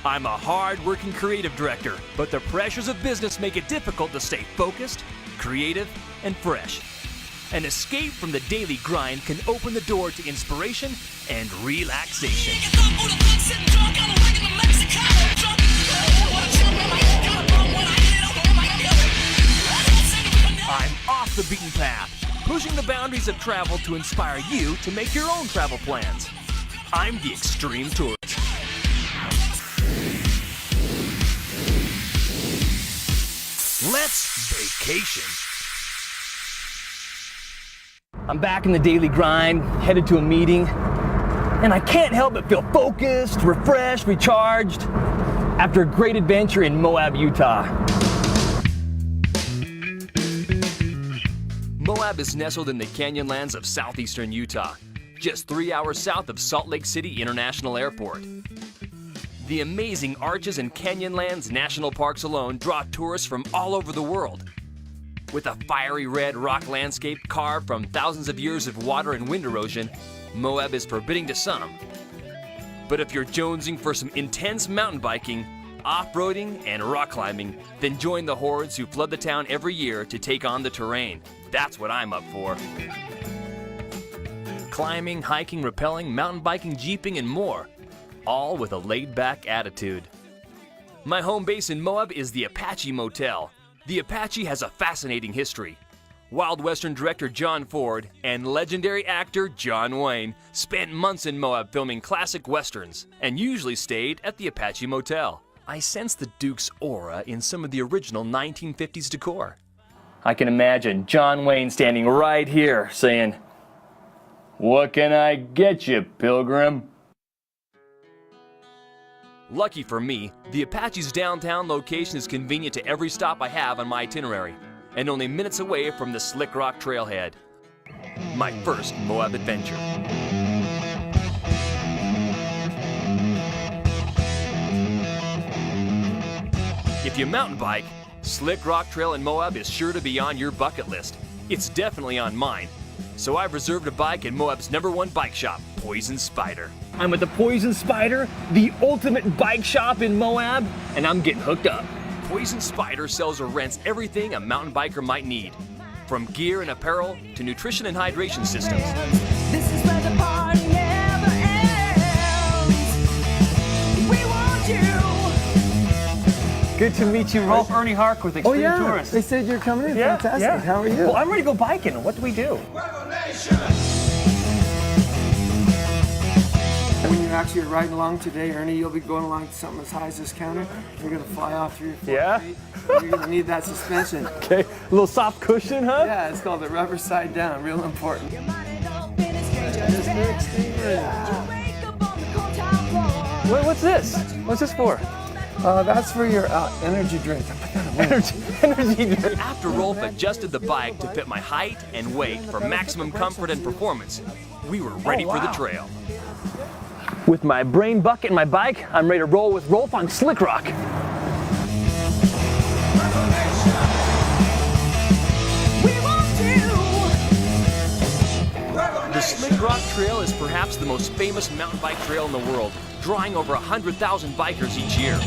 I'm a hard-working creative director, but the pressures of business make it difficult to stay focused, creative, and fresh. An escape from the daily grind can open the door to inspiration and relaxation. I'm off the beaten path, pushing the boundaries of travel to inspire you to make your own travel plans. I'm the Extreme Tourist. Let's vacation. I'm back in the daily grind, headed to a meeting, and I can't help but feel focused, refreshed, recharged after a great adventure in Moab, Utah. Moab is nestled in the canyonlands of southeastern Utah, just 3 hours south of Salt Lake City International Airport. The amazing arches and canyonlands national parks alone draw tourists from all over the world. With a fiery red rock landscape carved from thousands of years of water and wind erosion, Moab is forbidding to some. But if you're jonesing for some intense mountain biking, off-roading, and rock climbing, then join the hordes who flood the town every year to take on the terrain. That's what I'm up for. Climbing, hiking, rappelling, mountain biking, jeeping, and more, all with a laid-back attitude. My home base in Moab is the Apache Motel. The Apache has a fascinating history. Wild Western director John Ford and legendary actor John Wayne spent months in Moab filming classic westerns and usually stayed at the Apache Motel. I sense the Duke's aura in some of the original 1950s decor. I can imagine John Wayne standing right here saying, "What can I get you, pilgrim?" Lucky for me, the Apache's downtown location is convenient to every stop I have on my itinerary, and only minutes away from the Slick Rock Trailhead. My first Moab adventure. If you mountain bike, Slick Rock Trail in Moab is sure to be on your bucket list. It's definitely on mine. So I've reserved a bike at Moab's #1 bike shop, Poison Spider. I'm at the Poison Spider, the ultimate bike shop in Moab, and I'm getting hooked up. Poison Spider sells or rents everything a mountain biker might need, from gear and apparel to nutrition and hydration systems. This is where the party never ends. We want you. Good to meet you, Rolf. Ernie Hark with Extreme Tourist. They said you're coming in. Yeah, Fantastic. yeah. How are you? Well, I'm ready to go biking. What do we do? When you're actually riding along today, Ernie, you'll be going along something as high as this counter. You're going to fly off 3 or 4 feet. You're going to need that suspension. Okay, a little soft cushion, huh? Yeah, it's called the rubber side down. Real important. What's this? What's this for? That's for your energy drink. Energy drink. After Rolf adjusted the bike to fit my height and weight for maximum comfort and performance, we were ready for the trail. With my brain bucket and my bike, I'm ready to roll with Rolf on Slick Rock. The Slick Rock Trail is perhaps the most famous mountain bike trail in the world, drawing over 100,000 bikers each year.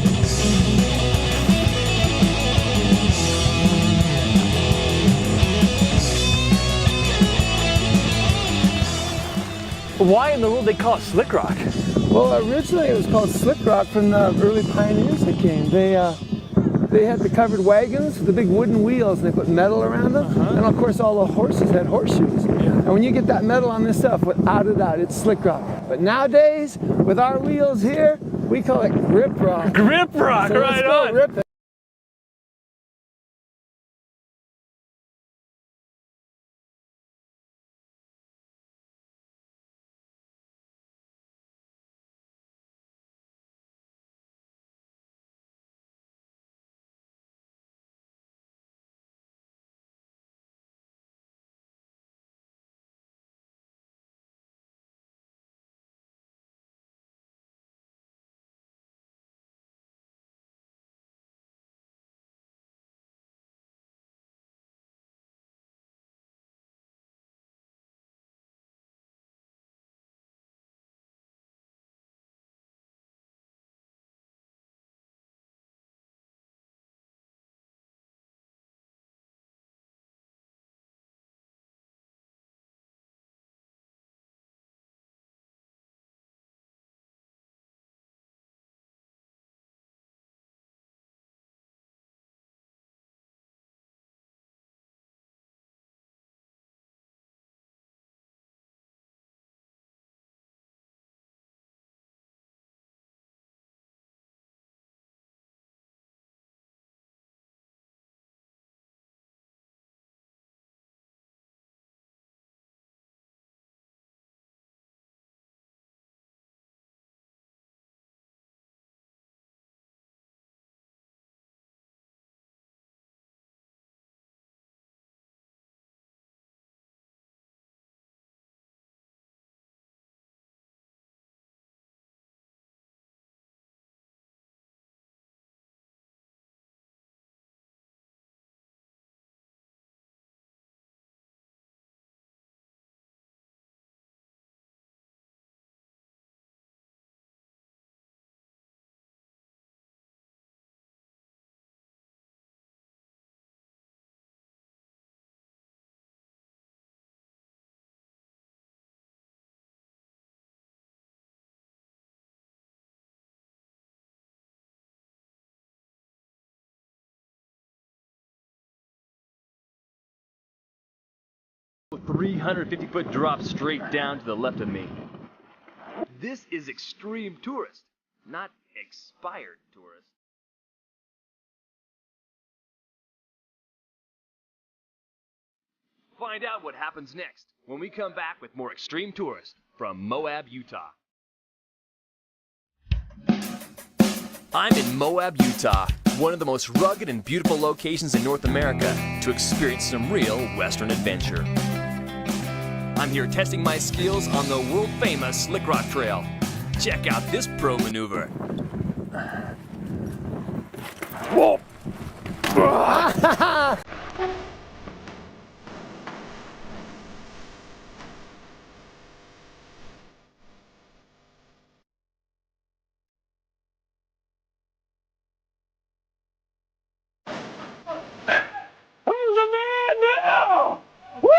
Why in the world they call it Slick Rock? Well, originally it was called Slick Rock from the early pioneers that came. They had the covered wagons with the big wooden wheels, and they put metal around them. And of course, all the horses had horseshoes. And when you get that metal on this stuff, without a doubt, it's Slick Rock. But nowadays, with our wheels here, we call it Grip Rock. Grip Rock, So right let's go on. rip it. 350-foot drop straight down to the left of me. This is extreme tourist, not expired tourist. Find out what happens next when we come back with more extreme tourist from Moab, Utah. I'm in Moab, Utah, one of the most rugged and beautiful locations in North America to experience some real Western adventure. I'm here testing my skills on the world-famous Slick Rock Trail. Check out this pro maneuver. Whoa! Who's the man now? Woo!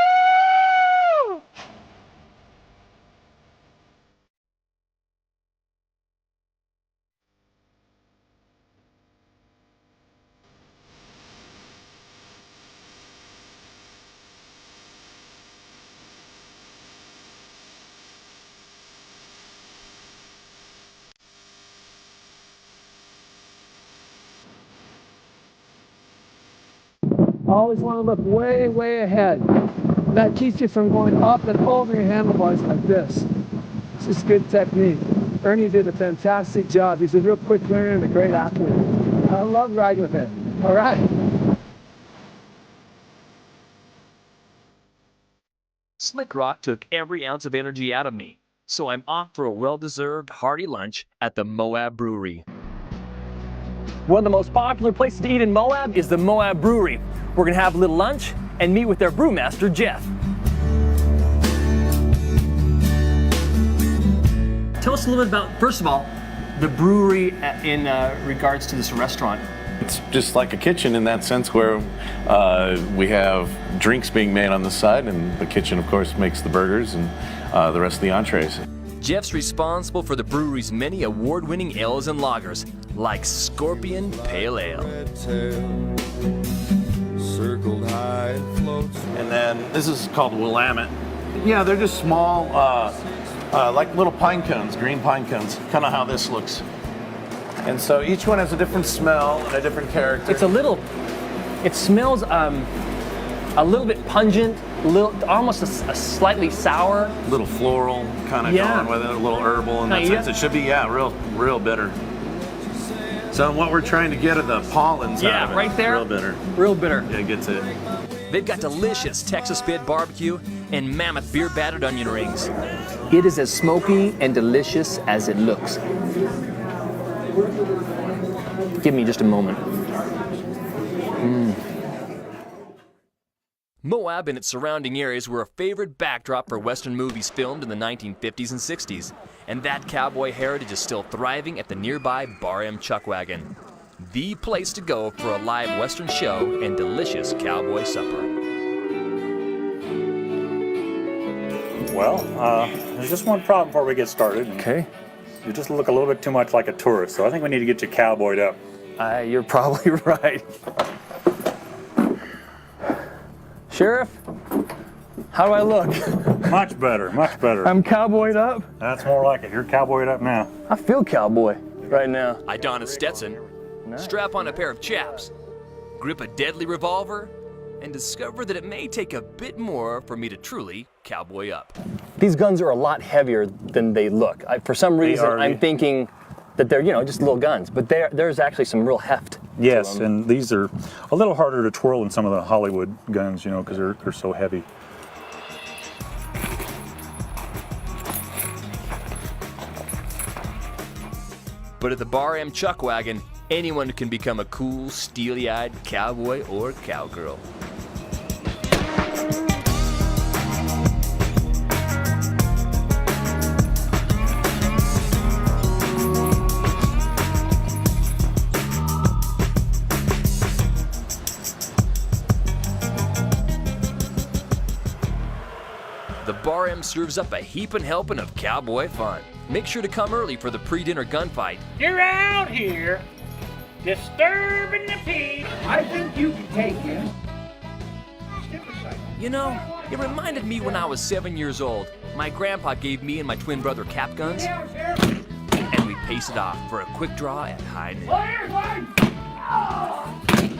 Always want to look way, way ahead. That keeps you from going up and over your handlebars like this. It's just good technique. Ernie did a fantastic job. He's a real quick learner and a great athlete. I love riding with him. All right. Slick Rock took every ounce of energy out of me, so I'm off for a well-deserved hearty lunch at the Moab Brewery. One of the most popular places to eat in Moab is the Moab Brewery. We're gonna have a little lunch and meet with their brewmaster, Jeff. Tell us a little bit about, first of all, the brewery in regards to this restaurant. It's just like a kitchen in that sense where we have drinks being made on the side, and the kitchen, of course, makes the burgers and the rest of the entrees. Jeff's responsible for the brewery's many award-winning ales and lagers, like Scorpion Pale Ale. Circled high and floats. And then this is called Willamette. Yeah, they're just small, like little pine cones, green pine cones, kind of how this looks. And so each one has a different smell and a different character. It smells a little bit pungent, almost a slightly sour. A little floral kind of going with it, a little herbal in that sense. It should be, real bitter. So what we're trying to get are the pollens out of it. Right there. Real bitter. Real bitter. Yeah, it gets it. They've got delicious Texas Pit barbecue and mammoth beer battered onion rings. It is as smoky and delicious as it looks. Give me just a moment. Moab and its surrounding areas were a favorite backdrop for Western movies filmed in the 1950s and 60s, and that cowboy heritage is still thriving at the nearby Bar M Chuckwagon, the place to go for a live Western show and delicious cowboy supper. Well, there's just one problem before we get started. Okay. You just look a little bit too much like a tourist, so I think we need to get you cowboyed up. You're probably right. Sheriff, how do I look? Much better, much better. I'm cowboyed up. That's more like it. You're cowboyed up now. I feel cowboy right now. I don a Stetson, strap on a pair of chaps, grip a deadly revolver, and discover that it may take a bit more for me to truly cowboy up. These guns are a lot heavier than they look. For some reason, I'm thinking that they're, just little guns, but there's actually some real heft. Yes, and these are a little harder to twirl than some of the Hollywood guns, because they're so heavy. But at the Bar M Chuckwagon, anyone can become a cool, steely-eyed cowboy or cowgirl. The Bar M serves up a heapin' helping of cowboy fun. Make sure to come early for the pre-dinner gunfight. You're out here disturbing the peace. I think you can take this. You know, It reminded me when I was 7 years old. My grandpa gave me and my twin brother cap guns, and we paced it off for a quick draw at hide and seek.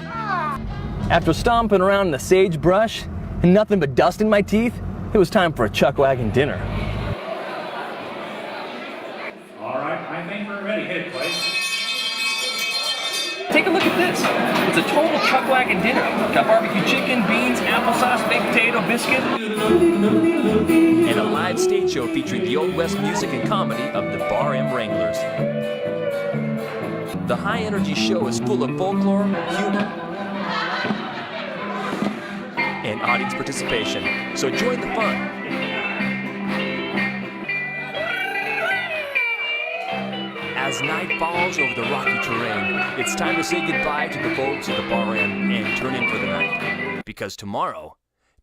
After stomping around in the sagebrush and nothing but dust in my teeth, it was time for a chuck wagon dinner. All right, I think we're ready. Hit it, Clay. Take a look at this. It's a total chuck wagon dinner. Got barbecue chicken, beans, applesauce, baked potato, biscuit, and a live stage show featuring the Old West music and comedy of the Bar M Wranglers. The high-energy show is full of folklore, humor, and audience participation, so join the fun. As night falls over the rocky terrain, it's time to say goodbye to the folks at the Bar M and turn in for the night. Because tomorrow,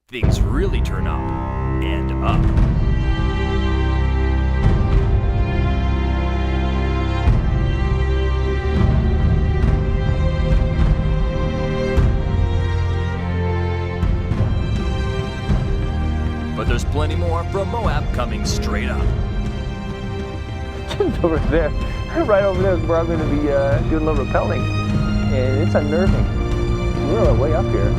things really turn up and up. But there's plenty more from Moab coming straight up. Over there, right over there is where I'm going to be doing a little rappelling, and it's unnerving. We're way up here.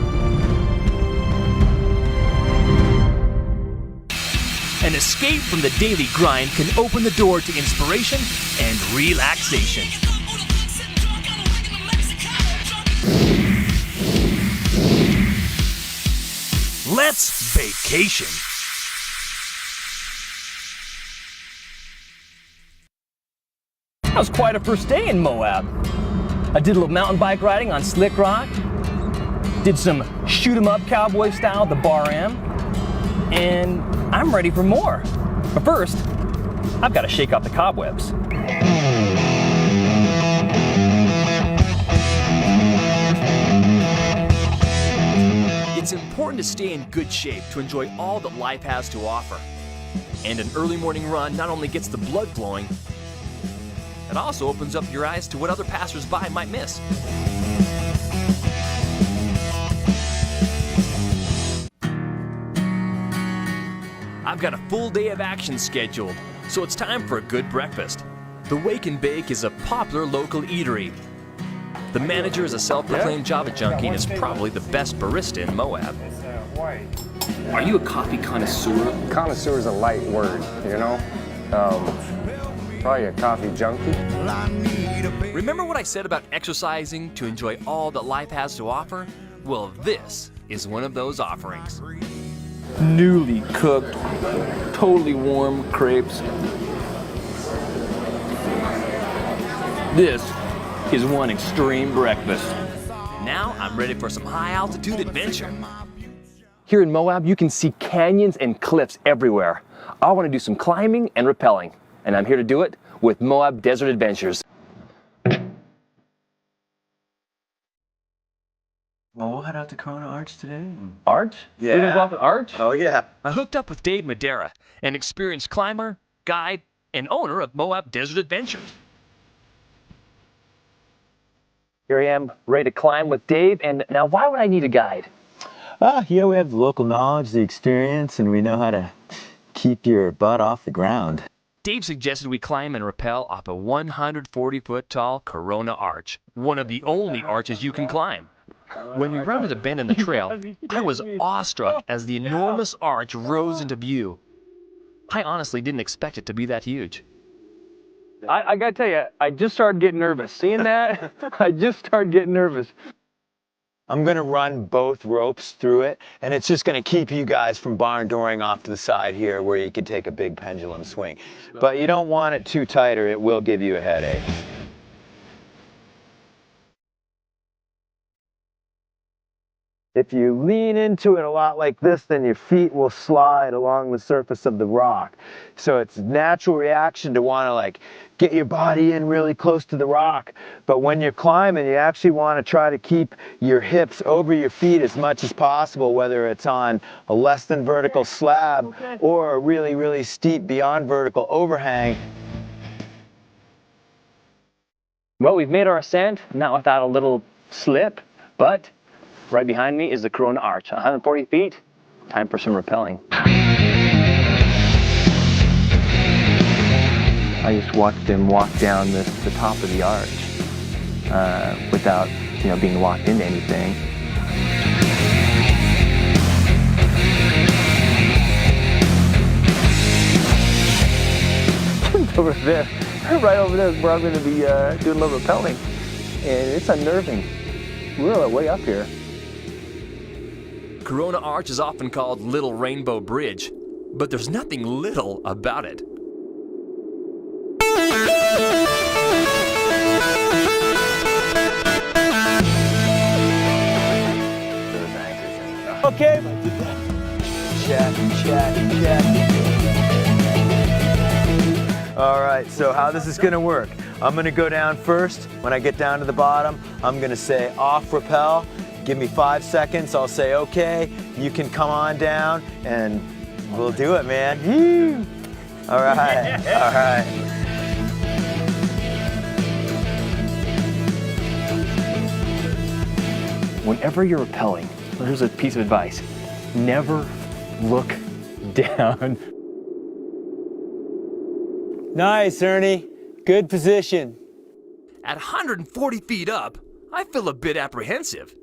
An escape from the daily grind can open the door to inspiration and relaxation. Let's vacation. That was quite a first day in Moab. I did a little mountain bike riding on Slick Rock, did some shoot 'em up cowboy style at the Bar M, and I'm ready for more. But first, I've got to shake off the cobwebs. It's important to stay in good shape to enjoy all that life has to offer. And an early morning run not only gets the blood flowing, it also opens up your eyes to what other passers-by might miss. I've got a full day of action scheduled, so it's time for a good breakfast. The Wake and Bake is a popular local eatery. The manager is a self-proclaimed Java junkie and is probably the best barista in Moab. Are you a coffee connoisseur? Connoisseur is a light word, you know? Probably a coffee junkie. Remember what I said about exercising to enjoy all that life has to offer? Well, this is one of those offerings. Newly cooked, totally warm crepes. This is one extreme breakfast. Now I'm ready for some high-altitude adventure. Here in Moab, you can see canyons and cliffs everywhere. I want to do some climbing and rappelling, and I'm here to do it with Moab Desert Adventures. Well, we'll head out to Corona Arch today. Arch? Yeah. We're gonna go off the Arch? Oh, yeah. I hooked up with Dave Madera, an experienced climber, guide, and owner of Moab Desert Adventures. Here I am, ready to climb with Dave, and now why would I need a guide? Yeah, we have the local knowledge, the experience, and we know how to keep your butt off the ground. Dave suggested we climb and rappel off a 140-foot tall Corona Arch, one of the only arches you can climb. When we rounded a bend in the trail, I was awestruck as the enormous arch rose into view. I honestly didn't expect it to be that huge. I gotta tell you, I just started getting nervous. Seeing that, I just started getting nervous. I'm going to run both ropes through it, and it's just going to keep you guys from barn dooring off to the side here where you could take a big pendulum swing. But you don't want it too tight or it will give you a headache. If you lean into it a lot like this, then your feet will slide along the surface of the rock. So it's a natural reaction to want to like get your body in really close to the rock. But when you're climbing, you actually want to try to keep your hips over your feet as much as possible, whether it's on a less than vertical slab or a really, really steep beyond vertical overhang. Well, we've made our ascent, not without a little slip, but right behind me is the Corona Arch, 140 feet, Time for some rappelling. I just watched him walk down the top of the arch without, being locked into anything. Over there, right over there is where I'm going to be doing a little rappelling, and it's unnerving. We're way up here. Corona Arch is often called Little Rainbow Bridge, but there's nothing little about it. Okay. Check. All right, so how this is gonna work. I'm gonna go down first. When I get down to the bottom, I'm gonna say off rappel. Give me 5 seconds, I'll say okay. You can come on down and we'll do it, man. Woo! All right, all right. Whenever you're rappelling, here's a piece of advice. Never look down. Nice, Ernie. Good position. At 140 feet up, I feel a bit apprehensive.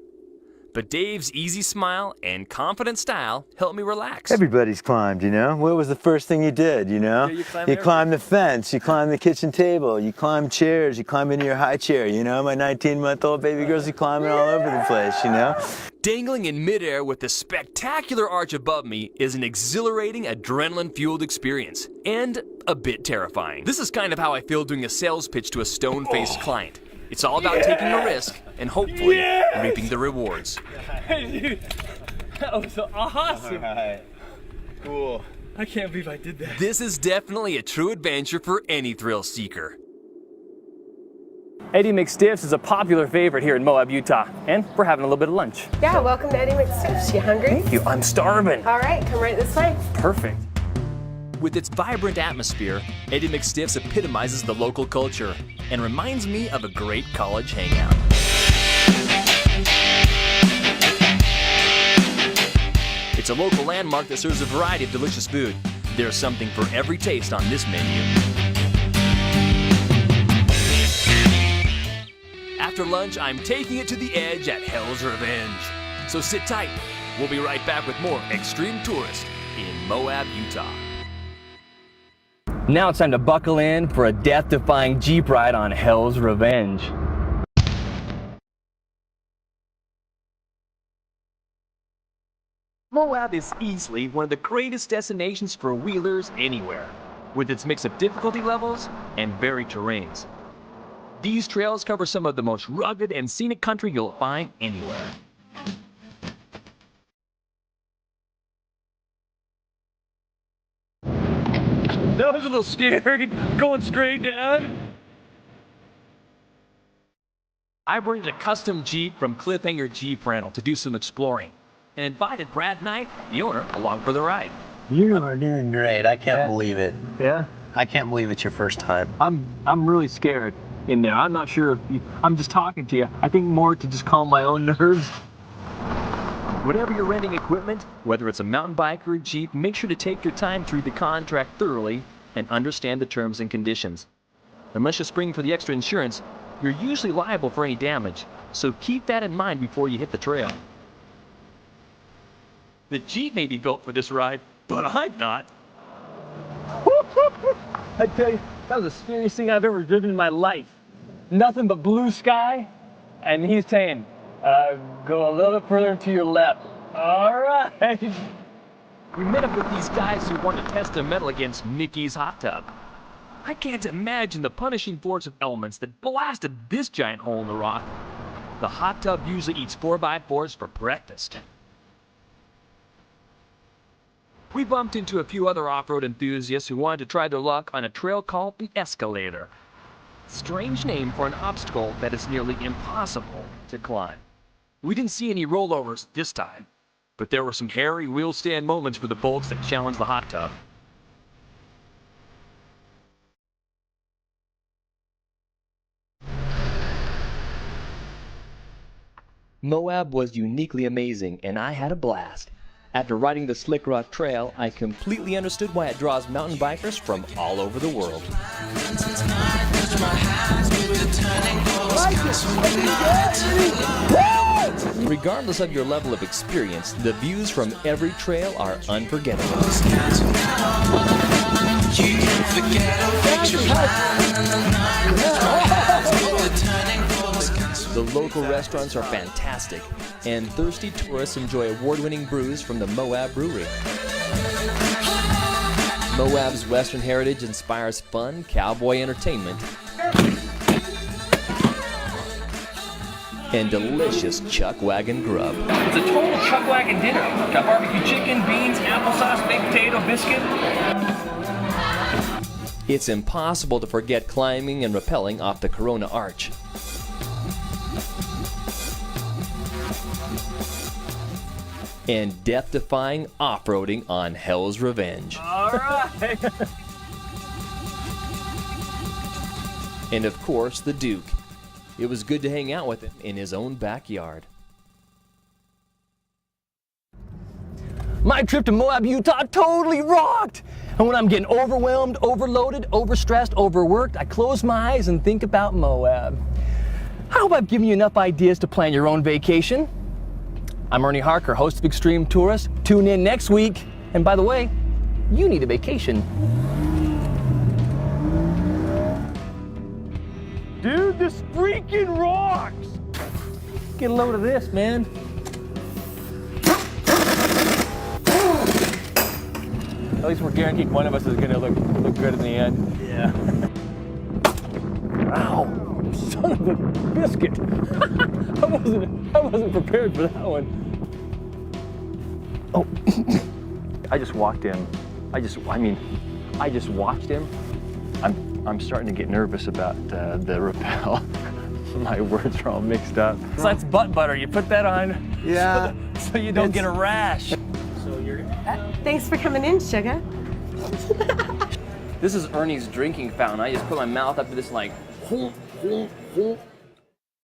But Dave's easy smile and confident style helped me relax. Everybody's climbed, What was the first thing you did, Yeah, you climbed the fence, you climbed the kitchen table, you climbed chairs, you climbed into your high chair, My 19-month-old baby girls are climbing all over the place, Dangling in midair with the spectacular arch above me is an exhilarating, adrenaline-fueled experience, and a bit terrifying. This is kind of how I feel doing a sales pitch to a stone-faced client. It's all about taking a risk and hopefully reaping the rewards. Dude, that was awesome. All right. Cool. I can't believe I did that. This is definitely a true adventure for any thrill seeker. Eddie McStiff's is a popular favorite here in Moab, Utah, and we're having a little bit of lunch. Yeah, welcome to Eddie McStiff's. You hungry? Thank you. I'm starving. All right, come right this way. Perfect. With its vibrant atmosphere, Eddie McStiff's epitomizes the local culture and reminds me of a great college hangout. It's a local landmark that serves a variety of delicious food. There's something for every taste on this menu. After lunch, I'm taking it to the edge at Hell's Revenge. So sit tight. We'll be right back with more Extreme Tourist in Moab, Utah. Now it's time to buckle in for a death-defying Jeep ride on Hell's Revenge. Moab is easily one of the greatest destinations for wheelers anywhere, with its mix of difficulty levels and varied terrains. These trails cover some of the most rugged and scenic country you'll find anywhere. That was a little scary, going straight down. I rented a custom Jeep from Cliffhanger Jeep Rental to do some exploring, and invited Brad Knight, the owner, along for the ride. You are doing great. I can't believe it. Yeah? I can't believe it's your first time. I'm really scared in there. I'm not sure if I'm just talking to you. I think more to just calm my own nerves. Whenever you're renting equipment, whether it's a mountain bike or a Jeep, make sure to take your time to read the contract thoroughly and understand the terms and conditions. Unless you're springing for the extra insurance, you're usually liable for any damage, so keep that in mind before you hit the trail. The Jeep may be built for this ride, but I'm not. I tell you, that was the scariest thing I've ever driven in my life. Nothing but blue sky, and he's saying, go a little further to your left. All right. We met up with these guys who want to test their mettle against Mickey's hot tub. I can't imagine the punishing force of elements that blasted this giant hole in the rock. The hot tub usually eats 4x4s for breakfast. We bumped into a few other off-road enthusiasts who wanted to try their luck on a trail called the Escalator. Strange name for an obstacle that is nearly impossible to climb. We didn't see any rollovers this time, but there were some hairy wheel-stand moments for the folks that challenged the hot tub. Moab was uniquely amazing, and I had a blast. After riding the Slick Rock Trail, I completely understood why it draws mountain bikers from all over the world. Regardless of your level of experience, the views from every trail are unforgettable. The local restaurants are fantastic, and thirsty tourists enjoy award-winning brews from the Moab Brewery. Moab's Western heritage inspires fun cowboy entertainment and delicious chuck wagon grub. It's a total chuck wagon dinner. Got barbecue chicken, beans, applesauce, baked potato, biscuit. It's impossible to forget climbing and rappelling off the Corona Arch. And death-defying off-roading on Hell's Revenge. All right. And of course, the Duke. It was good to hang out with him in his own backyard. My trip to Moab, Utah totally rocked! And when I'm getting overwhelmed, overloaded, overstressed, overworked, I close my eyes and think about Moab. I hope I've given you enough ideas to plan your own vacation. I'm Ernie Harker, host of Extreme Tourist. Tune in next week. And by the way, you need a vacation. Dude, this freaking rocks! Get a load of this, man. At least we're guaranteed one of us is gonna look good in the end. Yeah. Ow! Son of a biscuit! I wasn't prepared for that one. Oh, I just walked in. I just watched him. I'm starting to get nervous about the rappel. My words are all mixed up. So that's butt butter. You put that on. Yeah. So you don't get a rash. So you're. Thanks for coming in, sugar. This is Ernie's drinking fountain. I just put my mouth up to this like,